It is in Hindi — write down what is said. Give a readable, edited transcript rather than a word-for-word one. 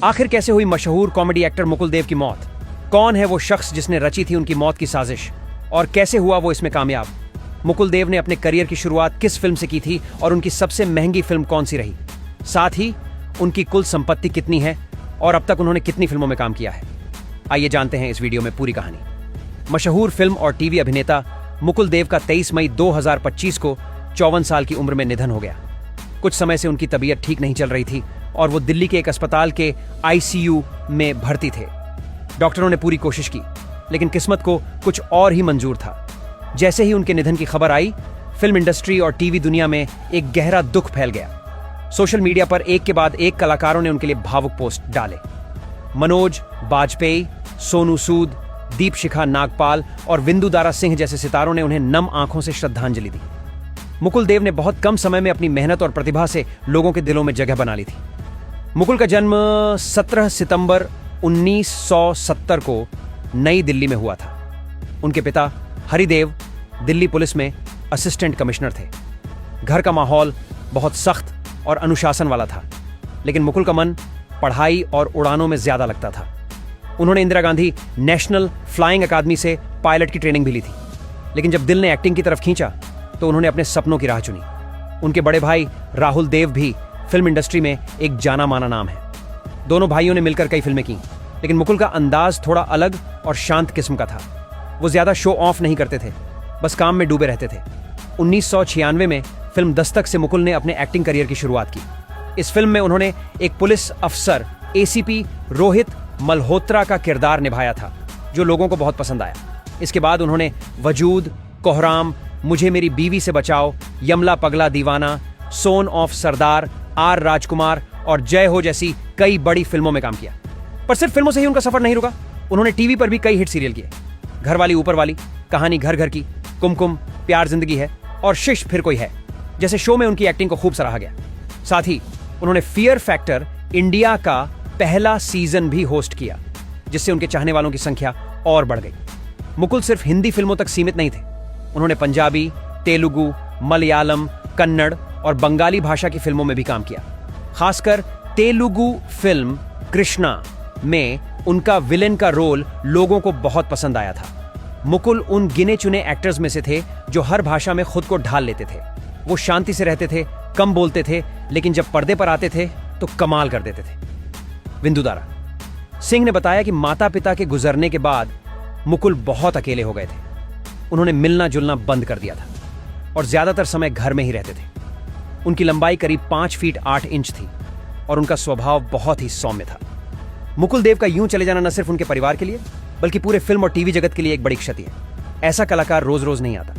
आखिर कैसे हुई मशहूर कॉमेडी एक्टर मुकुल देव की मौत? कौन है वो शख्स जिसने रची थी उनकी मौत की साजिश, और कैसे हुआ वो इसमें कामयाब? मुकुल देव ने अपने करियर की शुरुआत किस फिल्म से की थी और उनकी सबसे महंगी फिल्म कौन सी रही? साथ ही उनकी कुल संपत्ति कितनी है और अब तक उन्होंने कितनी फिल्मों में काम किया है? आइए जानते हैं इस वीडियो में पूरी कहानी। मशहूर फिल्म और टीवी अभिनेता मुकुल देव का 23 मई 2025 को 54 साल की उम्र में निधन हो गया। कुछ समय से उनकी तबीयत ठीक नहीं चल रही थी और वो दिल्ली के एक अस्पताल के आईसीयू में भर्ती थे। डॉक्टरों ने पूरी कोशिश की, लेकिन किस्मत को कुछ और ही मंजूर था। जैसे ही उनके निधन की खबर आई, फिल्म इंडस्ट्री और टीवी दुनिया में एक गहरा दुख फैल गया। सोशल मीडिया पर एक के बाद एक कलाकारों ने उनके लिए भावुक पोस्ट डाले। मनोज बाजपेयी, सोनू सूद, दीपशिखा नागपाल और विंदु दारा सिंह जैसे सितारों ने उन्हें नम आंखों से श्रद्धांजलि दी। मुकुल देव ने बहुत कम समय में अपनी मेहनत और प्रतिभा से लोगों के दिलों में जगह बना ली थी। मुकुल का जन्म 17 सितंबर 1970 को नई दिल्ली में हुआ था। उनके पिता हरिदेव दिल्ली पुलिस में असिस्टेंट कमिश्नर थे। घर का माहौल बहुत सख्त और अनुशासन वाला था, लेकिन मुकुल का मन पढ़ाई और उड़ानों में ज्यादा लगता था। उन्होंने इंदिरा गांधी नेशनल फ्लाइंग अकादमी से पायलट की ट्रेनिंग भी ली थी, लेकिन जब दिल ने एक्टिंग की तरफ खींचा तो उन्होंने अपने सपनों की राह चुनी। उनके बड़े भाई राहुल देव भी फिल्म इंडस्ट्री में एक जाना माना नाम है। दोनों भाइयों ने मिलकर कई फिल्में की, लेकिन मुकुल का अंदाज थोड़ा अलग और शांत किस्म का था। वो ज्यादा शो ऑफ नहीं करते थे, बस काम में डूबे रहते थे। 1996 में फिल्म दस्तक से मुकुल ने अपने एक्टिंग करियर की शुरुआत की। इस फिल्म में उन्होंने एक पुलिस अफसर एसीपी रोहित मल्होत्रा का किरदार निभाया था, जो लोगों को बहुत पसंद आया। इसके बाद उन्होंने वजूद, कोहराम, मुझे मेरी बीवी से बचाओ, यमला पगला दीवाना, सोन ऑफ सरदार, आर राजकुमार और जय हो जैसी कई बड़ी फिल्मों में काम किया। पर सिर्फ फिल्मों से ही उनका सफर नहीं रुका। उन्होंने टीवी पर भी कई हिट सीरियल किए। घरवाली ऊपर वाली, कहानी घर घर की, कुमकुम, प्यार जिंदगी है और शिश फिर कोई है जैसे शो में उनकी एक्टिंग को खूब सराहा गया। साथ ही उन्होंने फियर फैक्टर इंडिया का पहला सीजन भी होस्ट किया, जिससे उनके चाहने वालों की संख्या और बढ़ गई। मुकुल सिर्फ हिंदी फिल्मों तक सीमित नहीं थे। उन्होंने पंजाबी, तेलुगु, मलयालम, कन्नड़ और बंगाली भाषा की फिल्मों में भी काम किया। खासकर तेलुगु फिल्म कृष्णा में उनका विलेन का रोल लोगों को बहुत पसंद आया था। मुकुल उन गिने चुने एक्टर्स में से थे जो हर भाषा में खुद को ढाल लेते थे। वो शांति से रहते थे, कम बोलते थे, लेकिन जब पर्दे पर आते थे तो कमाल कर देते थे। विंदु दारा सिंह ने बताया कि माता पिता के गुजरने के बाद मुकुल बहुत अकेले हो गए थे। उन्होंने मिलना जुलना बंद कर दिया था और ज्यादातर समय घर में ही रहते थे। उनकी लंबाई करीब 5 फीट 8 इंच थी और उनका स्वभाव बहुत ही सौम्य था। मुकुल देव का यूं चले जाना न सिर्फ उनके परिवार के लिए, बल्कि पूरे फिल्म और टीवी जगत के लिए एक बड़ी क्षति है। ऐसा कलाकार रोज रोज नहीं आता।